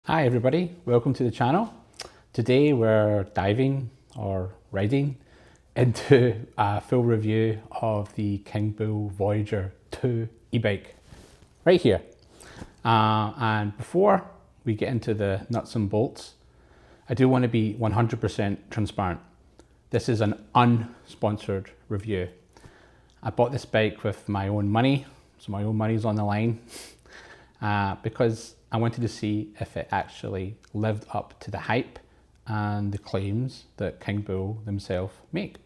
Hi everybody, welcome to the channel. Today we're diving or riding into a full review of the Kingbull Voyager 2 e-bike right here. And before we get into the nuts and bolts, I do want to be 100% transparent. This is an unsponsored review. I bought this bike with my own money, so my own money's on the line, because I wanted to see if it actually lived up to the hype and the claims that Kingbull themselves make.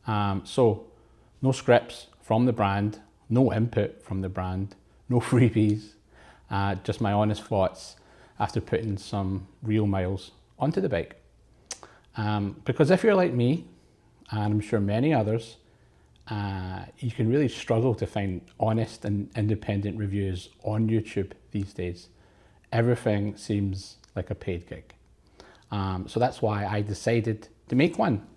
So no scripts from the brand, no input from the brand, no freebies, just my honest thoughts after putting some real miles onto the bike. Because if you're like me, and I'm sure many others, you can really struggle to find honest and independent reviews on YouTube these days. Everything seems like a paid gig. So that's why I decided to make one.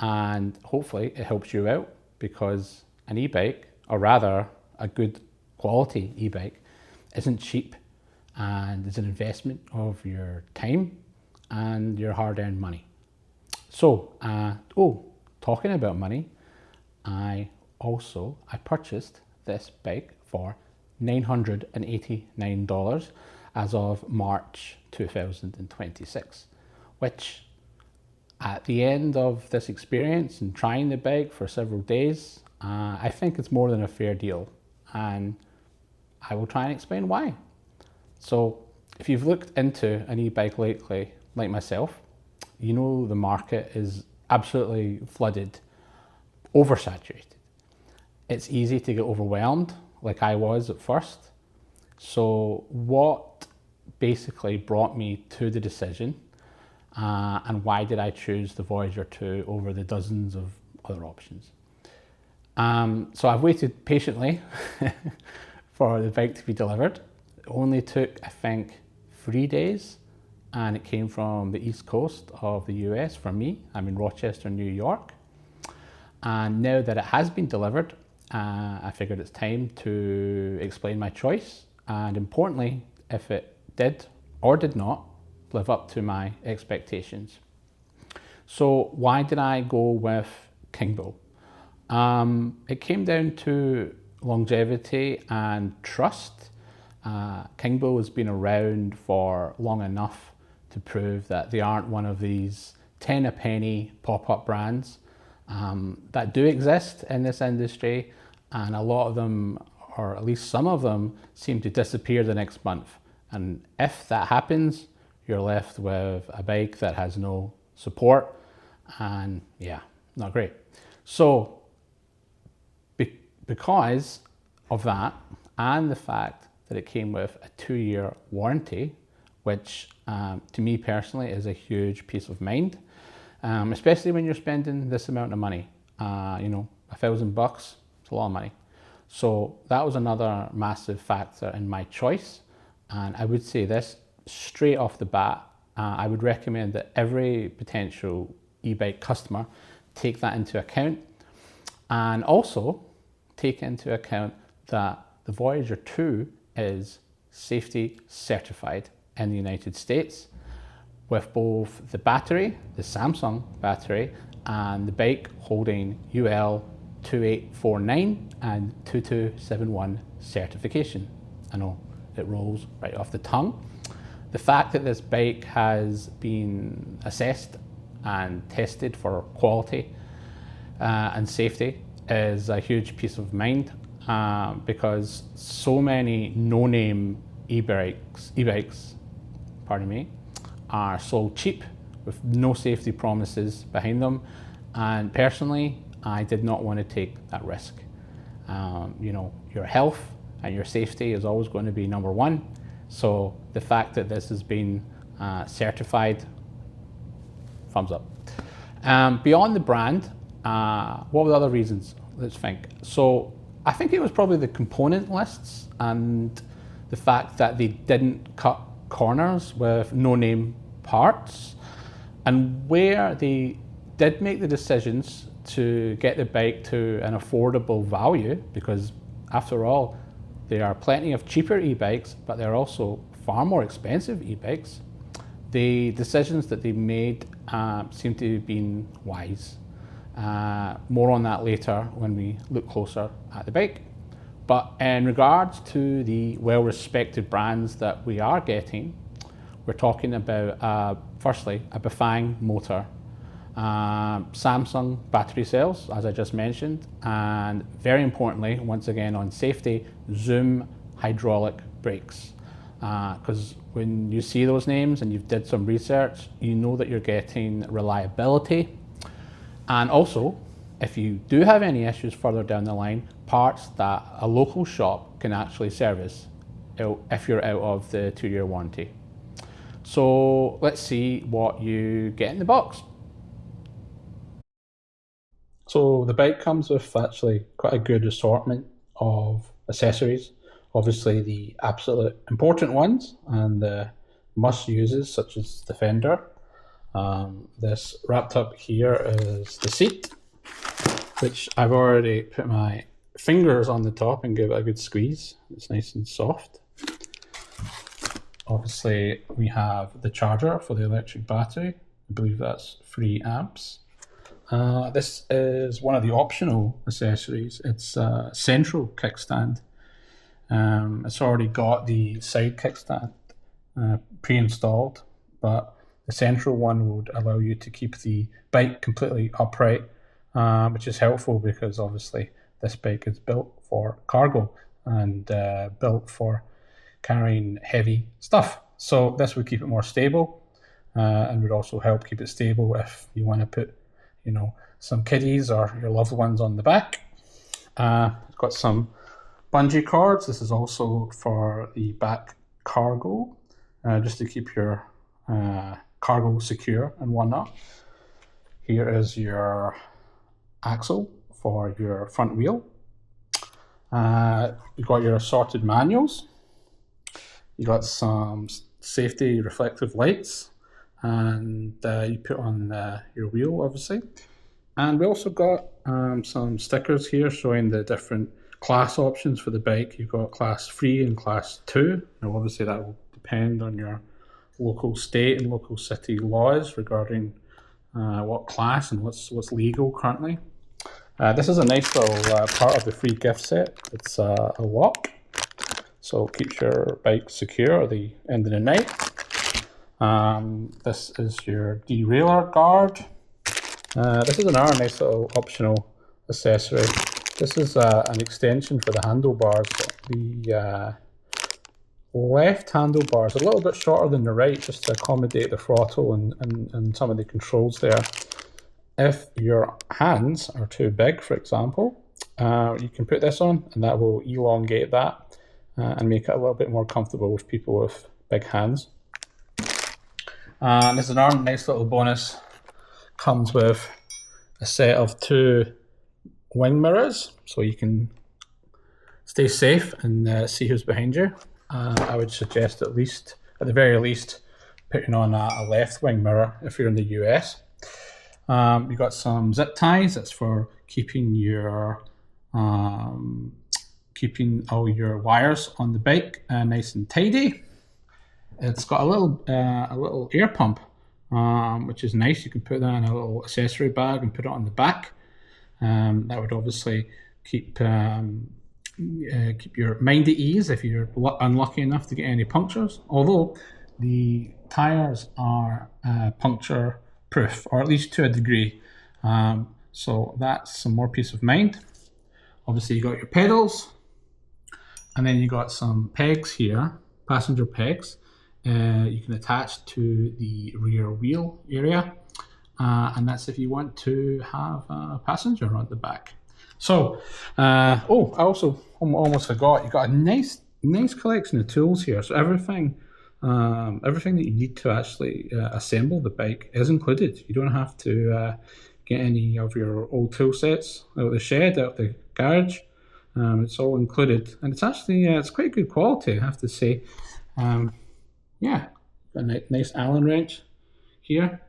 And hopefully it helps you out, because an e-bike, or rather a good quality e-bike, isn't cheap, and it's an investment of your time and your hard-earned money. So, talking about money, I purchased this bike for $989 as of March 2026, which at the end of this experience and trying the bike for several days, I think it's more than a fair deal, and I will try and explain why. So if you've looked into an e-bike lately, like myself, you know the market is absolutely flooded, oversaturated. It's easy to get overwhelmed, like I was at first. So what basically brought me to the decision, and why did I choose the Voyager 2 over the dozens of other options? So I've waited patiently for the bike to be delivered. It only took, I think, 3 days, and it came from the East Coast of the US for me. I'm in Rochester, New York. And now that it has been delivered, I figured it's time to explain my choice, and importantly, if it did or did not live up to my expectations. So why did I go with Kingbull? It came down to longevity and trust. Kingbull has been around for long enough to prove that they aren't one of these 10 a penny pop-up brands that do exist in this industry, and a lot of them, or at least some of them, seem to disappear the next month. And if that happens, you're left with a bike that has no support, and yeah, not great. So because of that, and the fact that it came with a 2-year warranty, which to me personally is a huge peace of mind, especially when you're spending this amount of money. $1,000, it's a lot of money. So that was another massive factor in my choice. And I would say this straight off the bat, I would recommend that every potential e-bike customer take that into account, and also take into account that the Voyager 2 is safety certified in the United States, with both the battery, the Samsung battery, and the bike holding UL 2849 and 2271 certification. I know it rolls right off the tongue. The fact that this bike has been assessed and tested for quality and safety is a huge peace of mind, because so many no-name e-bikes, are sold cheap with no safety promises behind them. And personally, I did not want to take that risk. Your health and your safety is always going to be number one. So the fact that this has been certified, thumbs up. Beyond the brand, what were the other reasons? Let's think. So I think it was probably the component lists and the fact that they didn't cut corners with no-name parts, and where they did make the decisions to get the bike to an affordable value, because after all, there are plenty of cheaper e-bikes, but they're also far more expensive e-bikes, the decisions that they made seem to have been wise. More on that later when we look closer at the bike. But in regards to the well-respected brands that we are getting, we're talking about, firstly, a Bafang motor, Samsung battery cells, as I just mentioned, and very importantly, once again on safety, Zoom hydraulic brakes. Because when you see those names and you've did some research, you know that you're getting reliability. And also, if you do have any issues further down the line, parts that a local shop can actually service if you're out of the 2-year warranty. So let's see what you get in the box. So the bike comes with actually quite a good assortment of accessories. Obviously the absolute important ones and the must uses, such as the fender. This wrapped up here is the seat, which I've already put my fingers on the top and give it a good squeeze. It's nice and soft. Obviously we have the charger for the electric battery. I believe that's 3 amps. This is one of the optional accessories. It's a central kickstand. It's already got the side kickstand pre-installed, but the central one would allow you to keep the bike completely upright, which is helpful because obviously this bike is built for cargo and built for carrying heavy stuff. So this would keep it more stable and would also help keep it stable if you want to put, you know, some kiddies or your loved ones on the back. It's got some bungee cords. This is also for the back cargo, just to keep your cargo secure and whatnot. Here is your axle for your front wheel. You've got your assorted manuals. You got some safety reflective lights, and you put on your wheel, obviously. And we also got some stickers here showing the different class options for the bike. You've got class 3 and class 2. Now obviously that will depend on your local state and local city laws regarding what class and what's legal currently. This is a nice little part of the free gift set. It's a lock, so it keeps your bike secure at the end of the night. This is your derailleur guard. This is another nice little optional accessory. This is an extension for the handlebars. The left handlebar is a little bit shorter than the right, just to accommodate the throttle and some of the controls there. If your hands are too big, for example, you can put this on and that will elongate that and make it a little bit more comfortable with people with big hands. And there's another nice little bonus. Comes with a set of 2 wing mirrors, so you can stay safe and see who's behind you. I would suggest at the very least, putting on a left wing mirror if you're in the US. You've got some zip ties. That's for keeping all your wires on the bike nice and tidy. It's got a little air pump, which is nice. You can put that in a little accessory bag and put it on the back. That would obviously keep your mind at ease if you're unlucky enough to get any punctures. Although the tires are puncture proof, or at least to a degree. So that's some more peace of mind. Obviously you got your pedals, and then you got some pegs here, passenger pegs. You can attach to the rear wheel area, and that's if you want to have a passenger on the back. So, I also almost forgot, you got a nice collection of tools here. So everything that you need to actually assemble the bike is included. You don't have to get any of your old tool sets out of the shed, out of the garage. It's all included, and it's actually it's quite good quality, I have to say. Yeah, a nice Allen wrench here.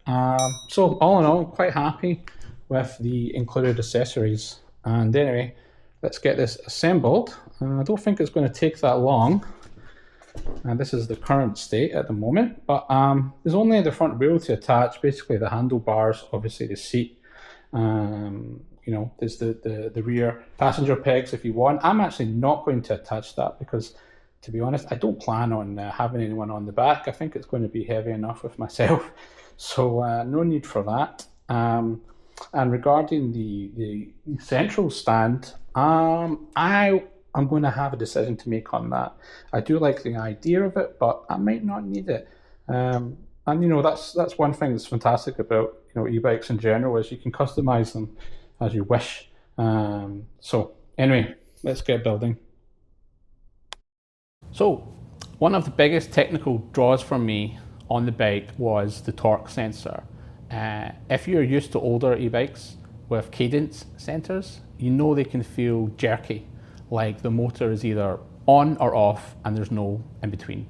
So all in all, quite happy with the included accessories. And anyway, let's get this assembled. I don't think it's going to take that long. And this is the current state at the moment, but there's only the front wheel to attach, basically the handlebars, obviously the seat. You know, there's the rear passenger pegs if you want. I'm actually not going to attach that because, to be honest, I don't plan on having anyone on the back. I think it's going to be heavy enough with myself, so no need for that. And regarding the central stand, I'm going to have a decision to make on that. I do like the idea of it, but I might not need it. And you know, that's one thing that's fantastic about, you know, e-bikes in general, is you can customize them as you wish. So anyway, let's get building. So one of the biggest technical draws for me on the bike was the torque sensor. If you're used to older e-bikes with cadence sensors, you know they can feel jerky, like the motor is either on or off and there's no in between.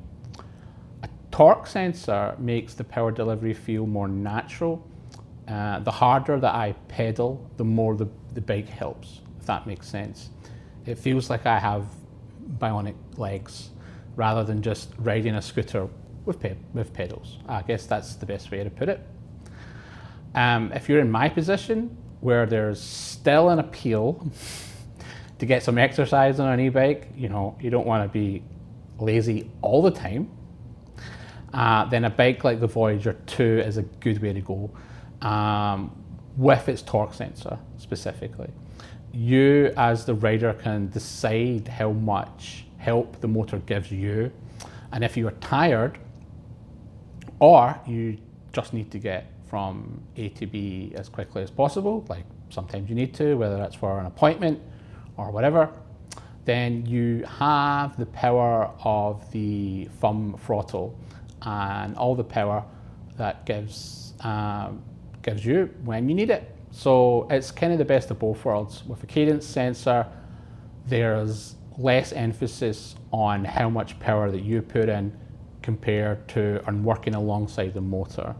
A torque sensor makes the power delivery feel more natural. The harder that I pedal, the more the bike helps, if that makes sense. It feels like I have bionic legs rather than just riding a scooter with pedals. I guess that's the best way to put it. If you're in my position, where there's still an appeal to get some exercise on an e-bike, you know, you don't want to be lazy all the time, then a bike like the Voyager 2 is a good way to go, with its torque sensor specifically. You as the rider can decide how much help the motor gives you, and if you are tired or you just need to get from A to B as quickly as possible, like sometimes you need to, whether that's for an appointment or whatever, then you have the power of the thumb throttle and all the power that gives you when you need it. So it's kind of the best of both worlds. With a cadence sensor, there's less emphasis on how much power that you put in compared to and working alongside the motor.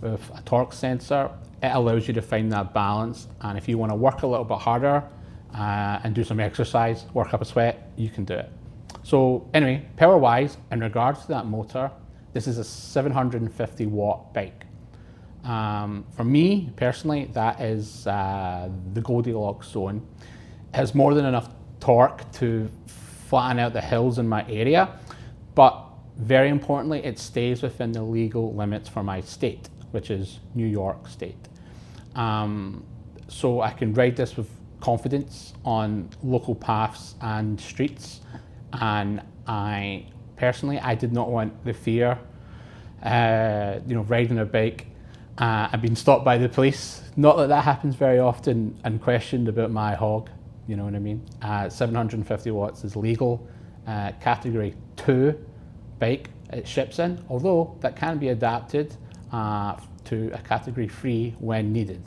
With a torque sensor, it allows you to find that balance, and if you want to work a little bit harder and do some exercise, work up a sweat, you can do it. So anyway, power wise, in regards to that motor, this is a 750 watt bike. For me personally, that is the Goldilocks zone. It has more than enough torque to flatten out the hills in my area, but very importantly, it stays within the legal limits for my state, which is New York State. So I can ride this with confidence on local paths and streets, and I personally did not want the fear, you know, riding a bike and being stopped by the police. Not that that happens very often, and questioned about my hog, you know what I mean. 750 watts is legal, category 2 bike it ships in, although that can be adapted to a category 3 when needed.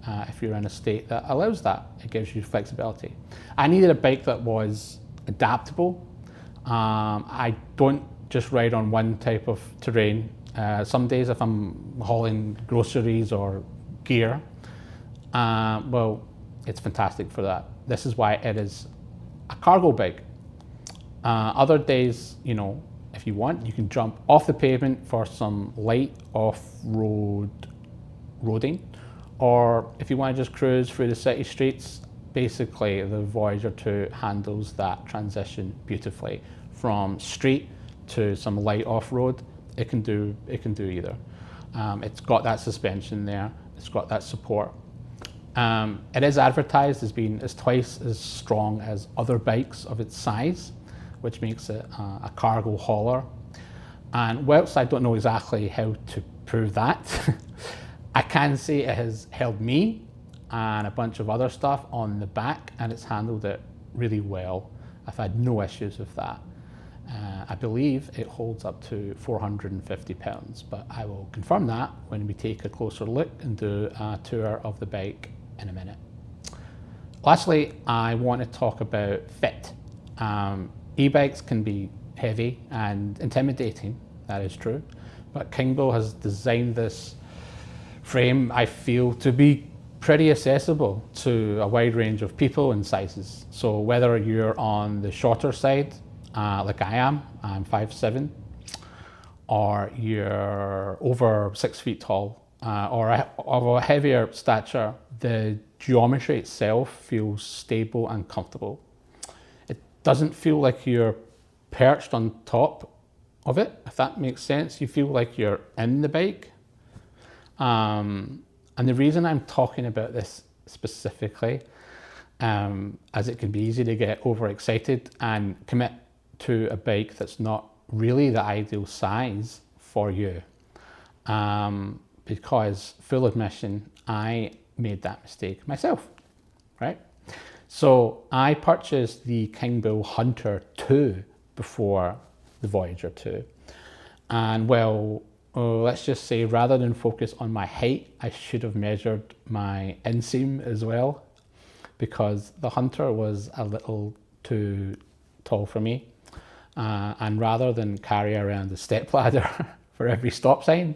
If you're in a state that allows that, it gives you flexibility. I needed a bike that was adaptable. I don't just ride on one type of terrain. Some days if I'm hauling groceries or gear, well, it's fantastic for that. This is why it is a cargo bike. Other days, you know, if you want, you can jump off the pavement for some light off-road roading, or if you want to just cruise through the city streets, basically the Voyager 2 handles that transition beautifully. From street to some light off-road, it can do either. It's got that suspension there, it's got that support. It is advertised as being twice as strong as other bikes of its size, which makes it a cargo hauler. And whilst I don't know exactly how to prove that, I can say it has held me and a bunch of other stuff on the back, and it's handled it really well. I've had no issues with that. I believe it holds up to 450 pounds, but I will confirm that when we take a closer look and do a tour of the bike in a minute. Lastly, I want to talk about fit. E-bikes can be heavy and intimidating, that is true, but Kingbull has designed this frame, I feel, to be pretty accessible to a wide range of people and sizes. So whether you're on the shorter side like I am, I'm 5'7", or you're over 6 feet tall, or of a heavier stature, the geometry itself feels stable and comfortable. It doesn't feel like you're perched on top of it, if that makes sense. You feel like you're in the bike. And the reason I'm talking about this specifically, as it can be easy to get overexcited and commit to a bike that's not really the ideal size for you. Because, full admission, I made that mistake myself, right? So I purchased the Kingbull Hunter 2 before the Voyager 2. And well, let's just say, rather than focus on my height, I should have measured my inseam as well, because the Hunter was a little too tall for me. And rather than carry around the stepladder for every stop sign,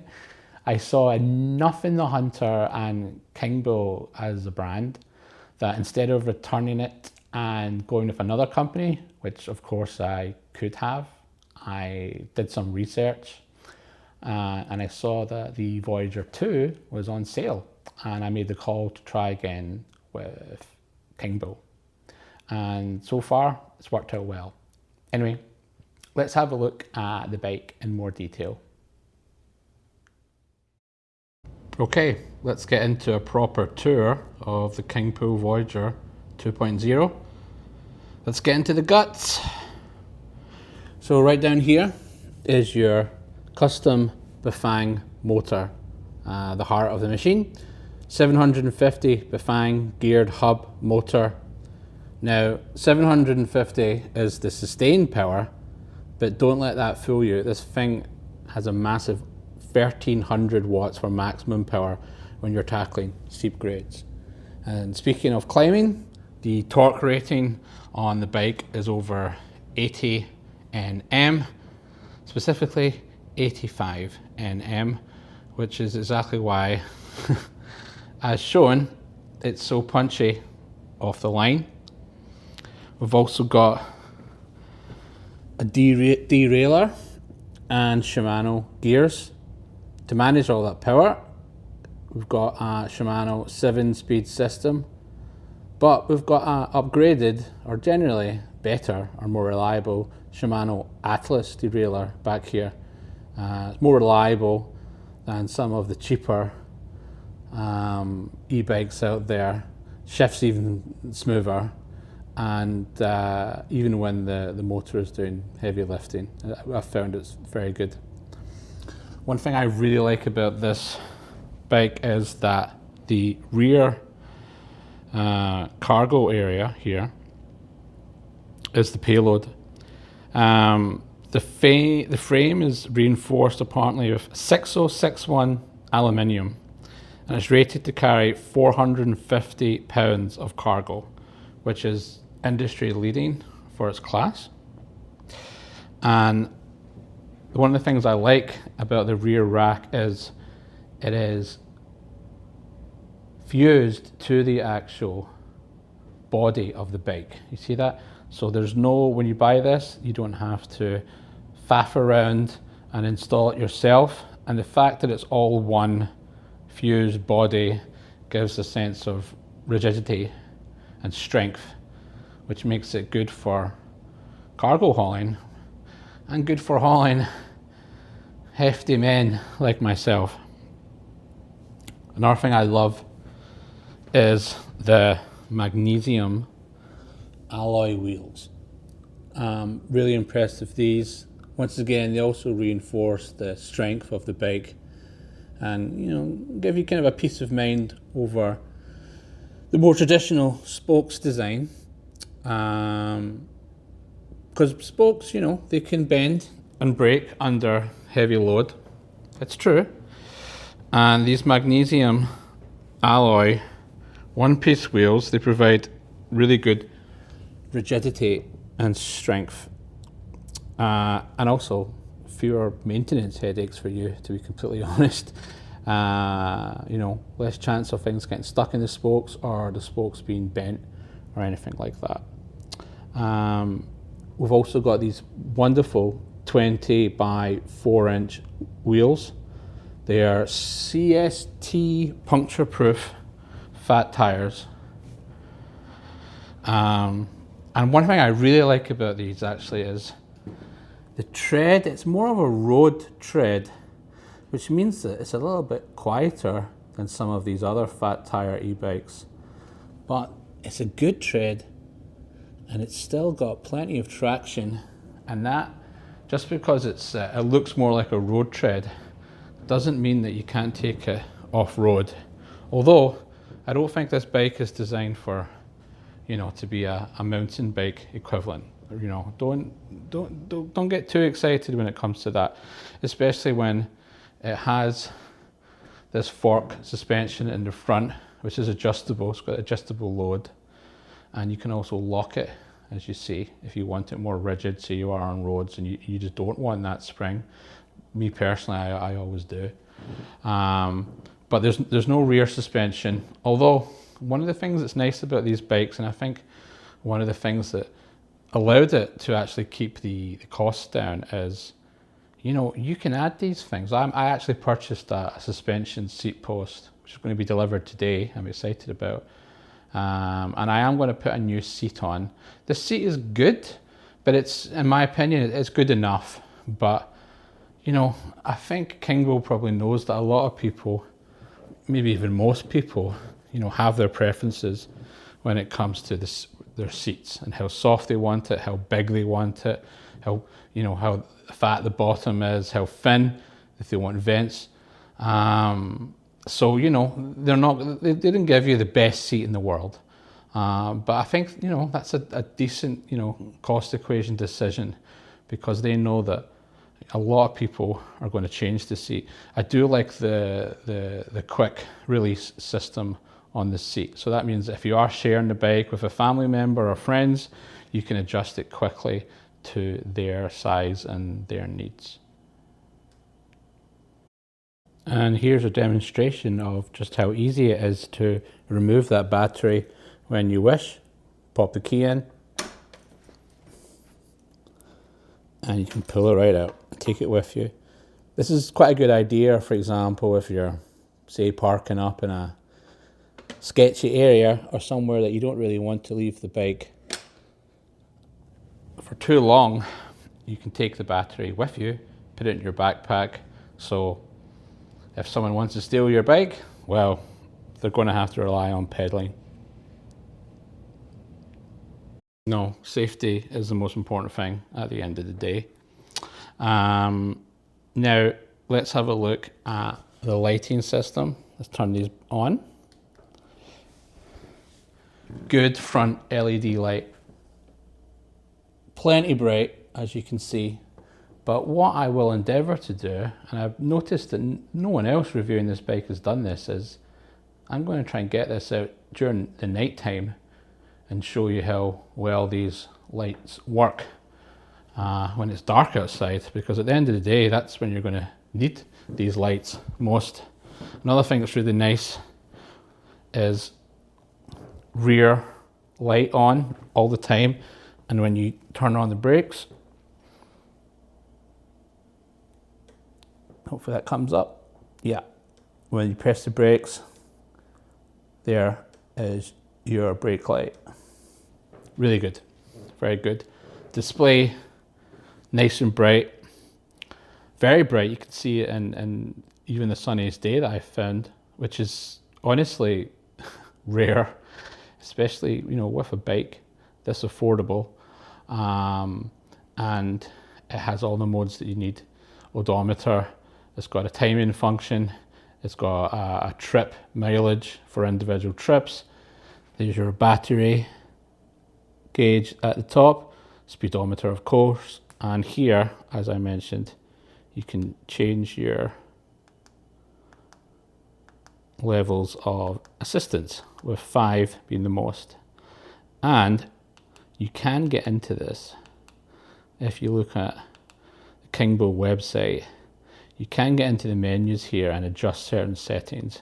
I saw enough in the Hunter and Kingbull as a brand that instead of returning it and going with another company, which of course I could have, I did some research and I saw that the Voyager 2 was on sale, and I made the call to try again with Kingbull. And so far, it's worked out well. Anyway, let's have a look at the bike in more detail. Okay, let's get into a proper tour of the Kingbull Voyager 2.0. Let's get into the guts. So right down here is your custom Bafang motor, the heart of the machine. 750 Bafang geared hub motor. Now 750 is the sustained power, but don't let that fool you. This thing has a massive 1300 watts for maximum power when you're tackling steep grades. And speaking of climbing, the torque rating on the bike is over 80 Nm, specifically 85 Nm, which is exactly why, as shown, it's so punchy off the line. We've also got a derailleur and Shimano gears to manage all that power. We've got a Shimano 7-speed system, but we've got an upgraded, or generally better or more reliable, Shimano Atlas derailleur back here. It's more reliable than some of the cheaper e-bikes out there, shifts even smoother, and even when the motor is doing heavy lifting, I found it's very good. One thing I really like about this bike is that the rear cargo area here is the payload. The frame is reinforced apparently with 6061 aluminium, and it's rated to carry 450 pounds of cargo, which is industry leading for its class. And one of the things I like about the rear rack is it is fused to the actual body of the bike. You see that? So there's no, when you buy this, you don't have to faff around and install it yourself. And the fact that it's all one fused body gives a sense of rigidity and strength, which makes it good for cargo hauling and good for hauling hefty men like myself. Another thing I love is the magnesium alloy wheels. Really impressed with these. Once again, they also reinforce the strength of the bike and give you kind of a peace of mind over the more traditional spokes design. Because spokes, they can bend and break under heavy load. It's true. And these magnesium alloy one-piece wheels, they provide really good rigidity and strength, and also fewer maintenance headaches for you, to be completely honest. Less chance of things getting stuck in the spokes or the spokes being bent or anything like that. we've also got these wonderful 20 by 4-inch wheels. They are CST puncture-proof fat tires. And one thing I really like about these actually is the tread. It's more of a road tread, which means that it's a little bit quieter than some of these other fat tire e-bikes. But it's a good tread, and it's still got plenty of traction. And that, just because it looks more like a road tread, doesn't mean that you can't take it off-road. Although, I don't think this bike is designed for, to be a mountain bike equivalent. Don't get too excited when it comes to that, especially when it has this fork suspension in the front, which is adjustable. It's got adjustable load, and you can also lock it, as you see, if you want it more rigid, so you are on roads and you just don't want that spring. Me personally, I always do. But there's no rear suspension, although one of the things that's nice about these bikes, and I think one of the things that allowed it to actually keep the costs down, is you can add these things. I actually purchased a suspension seat post, which is going to be delivered today. I'm excited about, and I am going to put a new seat on. The seat is good, but it's, in my opinion, it's good enough. But I think Kingbull probably knows that a lot of people, maybe even most people, have their preferences when it comes to their seats, and how soft they want it, how big they want it, how fat the bottom is, how thin, if they want vents. So they didn't give you the best seat in the world, but I think that's a decent cost equation decision, because they know that a lot of people are going to change the seat. I do like the quick release system on the seat. So that means if you are sharing the bike with a family member or friends, you can adjust it quickly to their size and their needs. And here's a demonstration of just how easy it is to remove that battery when you wish. Pop the key in, and you can pull it right out and take it with you. This is quite a good idea, for example, if you're, say, parking up in a sketchy area or somewhere that you don't really want to leave the bike for too long. You can take the battery with you, put it in your backpack, so if someone wants to steal your bike, well, they're going to have to rely on pedaling. No, safety is the most important thing at the end of the day. Now, let's have a look at the lighting system. Let's turn these on. Good front LED light. Plenty bright, as you can see. But what I will endeavour to do, and I've noticed that no one else reviewing this bike has done this, is I'm going to try and get this out during the night time and show you how well these lights work when it's dark outside, because at the end of the day, that's when you're going to need these lights most. Another thing that's really nice is rear light on all the time, and when you turn on the brakes, hopefully that comes up. Yeah, when you press the brakes, there is your brake light. Really good, very good. Display, nice and bright, very bright. You can see it in even the sunniest day that I found, which is honestly rare, especially with a bike this affordable, and it has all the modes that you need. Odometer, it's got a timing function, it's got a trip mileage for individual trips. There's your battery gauge at the top, speedometer of course, and here, as I mentioned, you can change your levels of assistance, with 5 being the most. And you can get into this if you look at the Kingbull website. You can get into the menus here and adjust certain settings,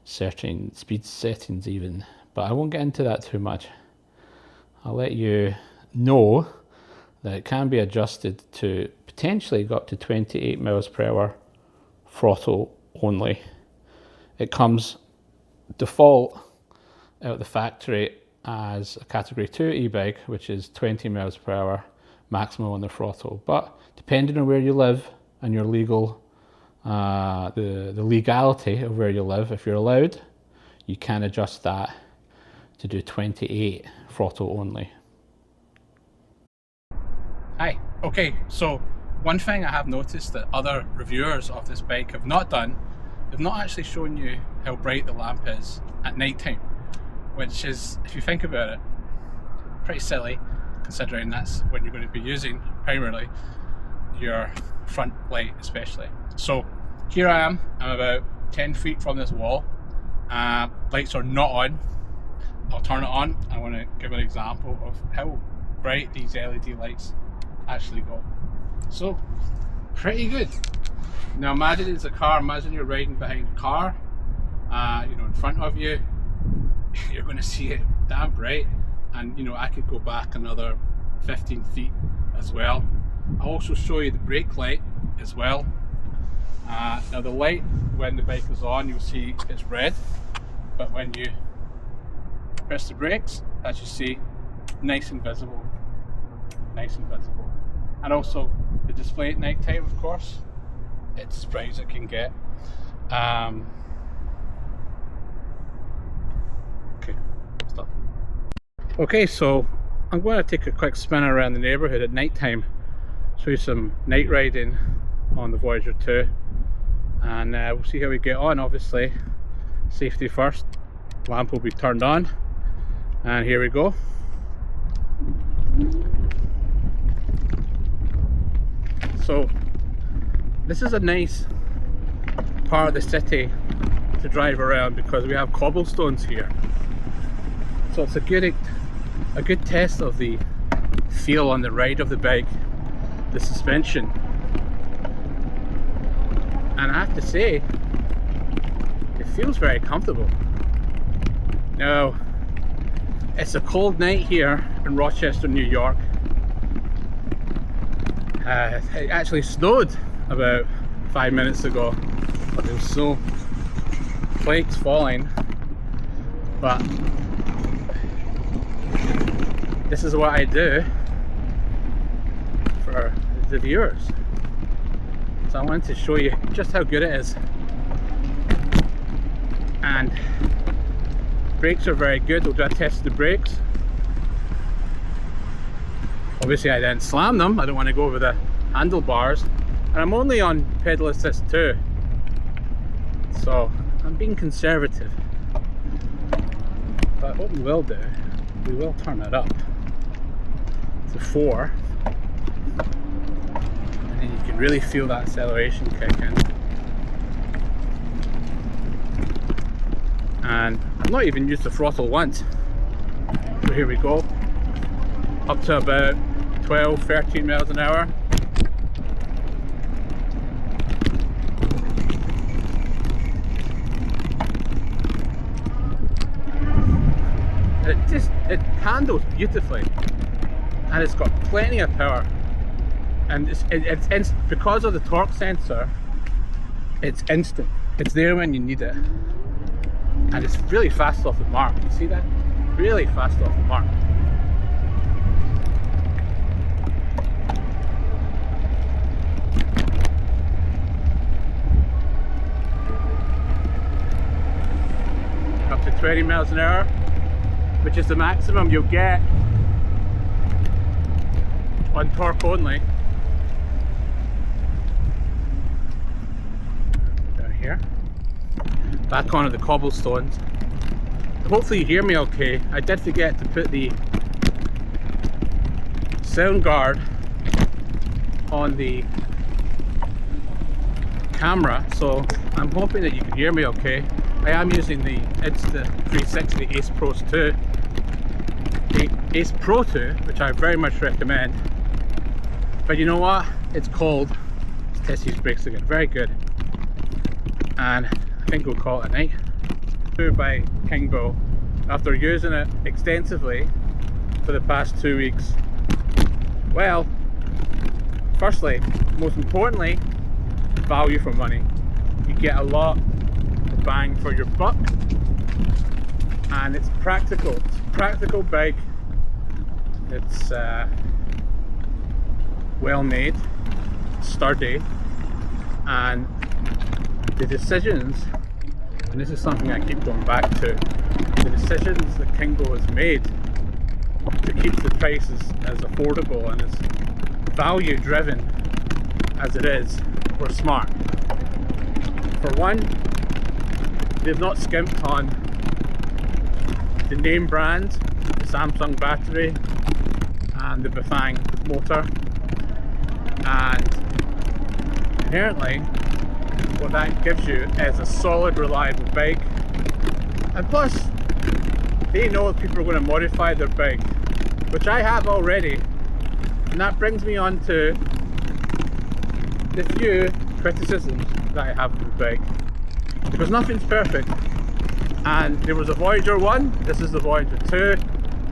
certain speed settings even, but I won't get into that too much. I'll let you know that it can be adjusted to potentially go up to 28 miles per hour throttle only. It comes default out of the factory as a category 2 e-bike, which is 20 miles per hour maximum on the throttle, but depending on where you live and your legal the legality of where you live, if you're allowed, you can adjust that to do 28 throttle only. Hi. Okay, so one thing I have noticed that other reviewers of this bike have not done, they've not actually shown you how bright the lamp is at night time, which is, if you think about it, pretty silly, considering that's when you're going to be using primarily your front light especially. So here I am, I'm about 10 feet from this wall, lights are not on. I'll turn it on. I want to give an example of how bright these LED lights actually go. So pretty good. Now imagine it's a car, imagine you're riding behind a car, you know, in front of you, you're going to see it damn bright, and you know, I could go back another 15 feet as well. I'll also show you the brake light as well. Now the light, when the bike is on, you'll see it's red, but when you press the brakes, as you see, nice and visible, nice and visible. And also the display at night time, of course, it's as bright as it can get. Okay, stop. Okay, so I'm going to take a quick spin around the neighbourhood at night time, show you some night riding on the Voyager 2, and we'll see how we get on. Obviously, safety first. Lamp will be turned on, and here we go. So this is a nice part of the city to drive around because we have cobblestones here, so it's a good test of the feel on the ride of the bike, the suspension. And I have to say, it feels very comfortable. Now, it's a cold night here in Rochester, New York. It actually snowed about 5 minutes ago, but there was snow flakes falling. But this is what I do for the viewers. So I wanted to show you just how good it is. And brakes are very good. We'll do a test of the brakes. Obviously I didn't slam them, I don't want to go over the handlebars, and I'm only on pedal assist too, so I'm being conservative. But what we will do, we will turn it up to 4, and then you can really feel that acceleration kick in. And I've not even used the throttle once, so here we go, up to about 12-13 miles an hour. It handles beautifully, and it's got plenty of power, and it's because of the torque sensor, it's instant. It's there when you need it, and it's really fast off the mark. You see that? Really fast off the mark. Up to 20 miles an hour, which is the maximum you'll get on torque only. Down here, back onto the cobblestones. Hopefully you hear me okay. I did forget to put the sound guard on the camera, so I'm hoping that you can hear me okay. I am using the Insta360 Ace Pro 2, the Ace Pro 2, which I very much recommend. But you know what? It's cold. Let's test these brakes again. Very good. And I think we'll call it a night. By Kingbull, after using it extensively for the past 2 weeks. Well, firstly, most importantly, value for money. You get a lot of bang for your buck, and it's practical. It's a practical bike. It's well made, sturdy, and the decisions, and this is something I keep going back to, the decisions that Kingbull has made to keep the prices as affordable and as value driven as it is were smart. For one, they've not skimped on the name brand, the Samsung battery and the Bafang motor, and inherently what that gives you is a solid, reliable bike. And plus, they know if people are going to modify their bike, which I have already, and that brings me on to the few criticisms that I have of the bike, because nothing's perfect. And there was a Voyager 1, this is the Voyager 2,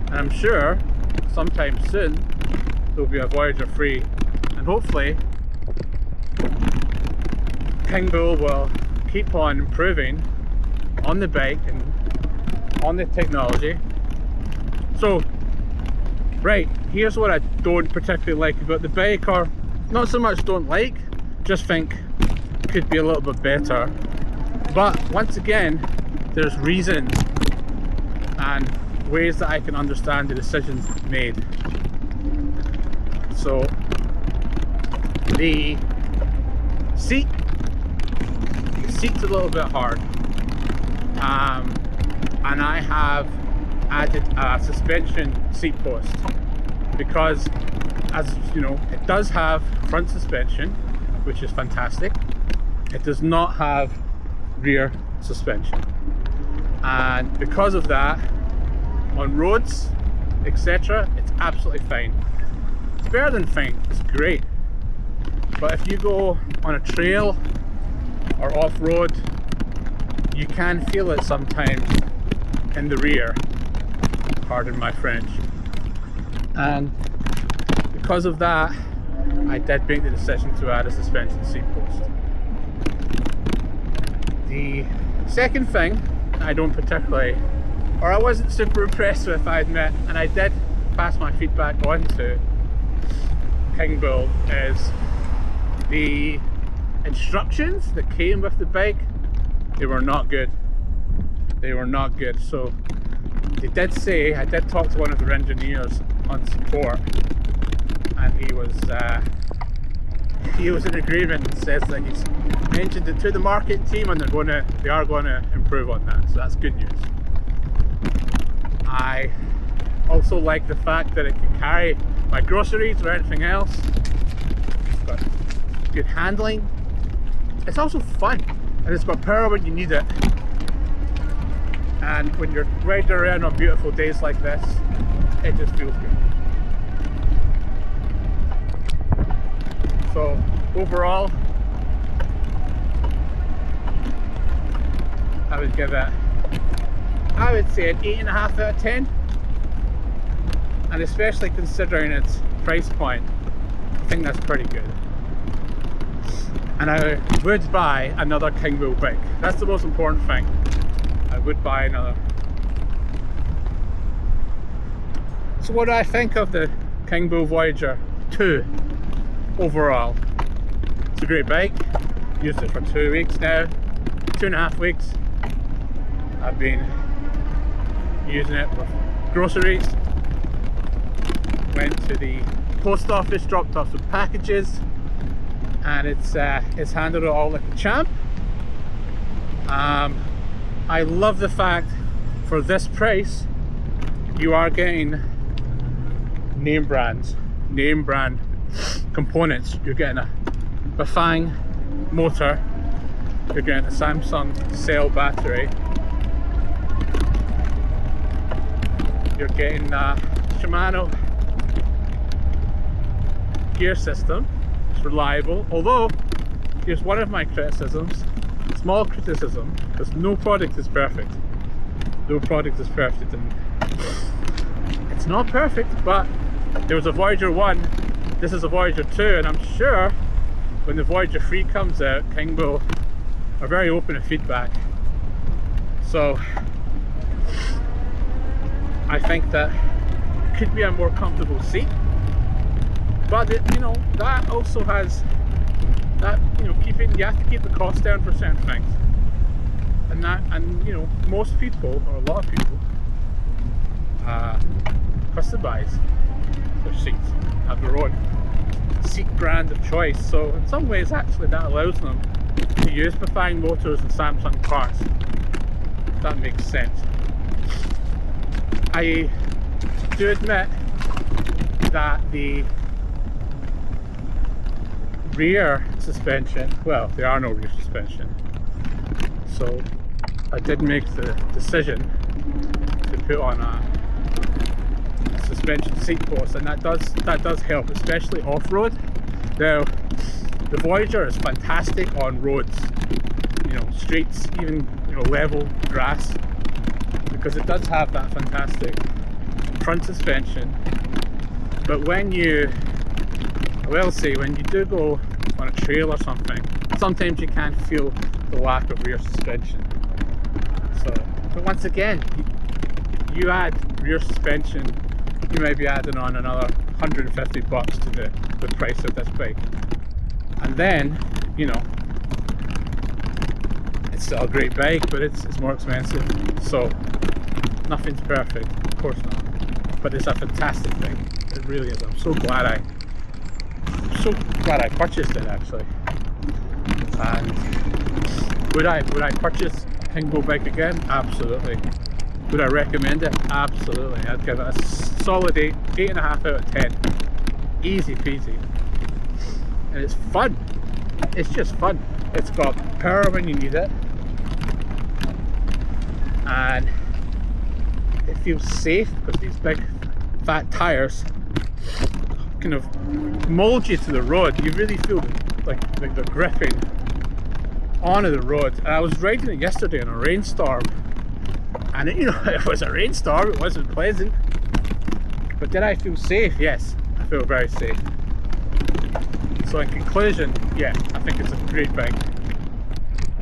and I'm sure sometime soon there'll be a Voyager 3, and hopefully Kingbull will keep on improving on the bike and on the technology. So, right, here's what I don't particularly like about the bike, or not so much don't like, just think could be a little bit better. But once again, there's reasons and ways that I can understand the decisions made. So, the seat's a little bit hard, and I have added a suspension seat post because, as you know, it does have front suspension, which is fantastic. It does not have rear suspension, and because of that, on roads, etc., it's absolutely fine. It's better than fine, it's great. But if you go on a trail or off-road, you can feel it sometimes in the rear, pardon my French. And because of that, I did make the decision to add a suspension seat post. The second thing I don't particularly, or I wasn't super impressed with, I admit, and I did pass my feedback on to Kingbull, is the instructions that came with the bike. They were not good. They were not good. So they did say, I did talk to one of their engineers on support, and he was in agreement and says that he's mentioned it to the marketing team, and they are going to improve on that. So that's good news. I also like the fact that it can carry my groceries or anything else. It's got good handling. It's also fun, and it's got power when you need it. And when you're riding around on beautiful days like this, it just feels good. So overall, I would give it, I would say an 8.5 out of 10. And especially considering its price point, I think that's pretty good. And I would buy another Kingbull bike. That's the most important thing. I would buy another. So what do I think of the Kingbull Voyager 2 overall? It's a great bike. Used it for 2 weeks now, 2.5 weeks. I've been using it with groceries. Went to the post office, dropped off some packages, and it's handled it all like a champ. I love the fact for this price you are getting name brand components. You're getting a Bafang motor, you're getting a Samsung cell battery, you're getting a Shimano gear system. It's reliable, although here's one of my criticisms, small criticism, because no product is perfect. No product is perfect, and it's not perfect, but there was a Voyager 1 this is a Voyager 2, and I'm sure when the Voyager 3 comes out, Kingbull are very open to feedback. So I think that it could be a more comfortable seat, but it, you know, that also has that, you know, you have to keep the cost down for certain things, and you know, most people, or a lot of people, customize their seats, have their own seat brand of choice. So in some ways, actually, that allows them to use Bafang motors and Samsung parts. If that makes sense. I do admit that the rear suspension, well, there are no rear suspension, so I did make the decision to put on a suspension seat post, and that does help, especially off-road. Now, the Voyager is fantastic on roads, you know, streets, even, you know, level grass, because it does have that fantastic front suspension. But when you, I will say, when you do go on a trail or something, sometimes you can feel the lack of rear suspension. So, but once again, you add rear suspension, you may be adding on another $150 to the price of this bike, and then, you know, it's still a great bike, but it's more expensive. So nothing's perfect, of course not, but it's a fantastic bike. It really is. I'm so glad I purchased it, actually. And would I purchase a Kingbull bike again? Absolutely. Would I recommend it? Absolutely. I'd give it a solid 8.5 out of 10. Easy peasy. And it's fun. It's just fun. It's got power when you need it, and it feels safe because these big fat tires kind of mold you to the road. You really feel like they're gripping onto the road. And I was riding it yesterday in a rainstorm, and it, you know, it was a rainstorm, it wasn't pleasant, but did I feel safe? Yes, I feel very safe. So in conclusion, yeah, I think it's a great bike.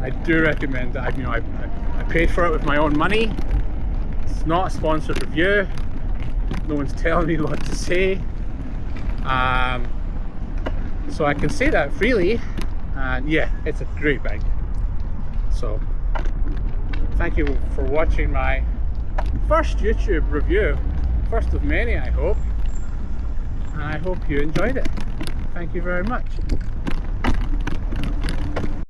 I do recommend it. You know, I paid for it with my own money. It's not a sponsored review. No one's telling me what to say. So I can say that freely. And yeah, it's a great bike. So thank you for watching my first YouTube review. First of many, I hope. And I hope you enjoyed it. Thank you very much.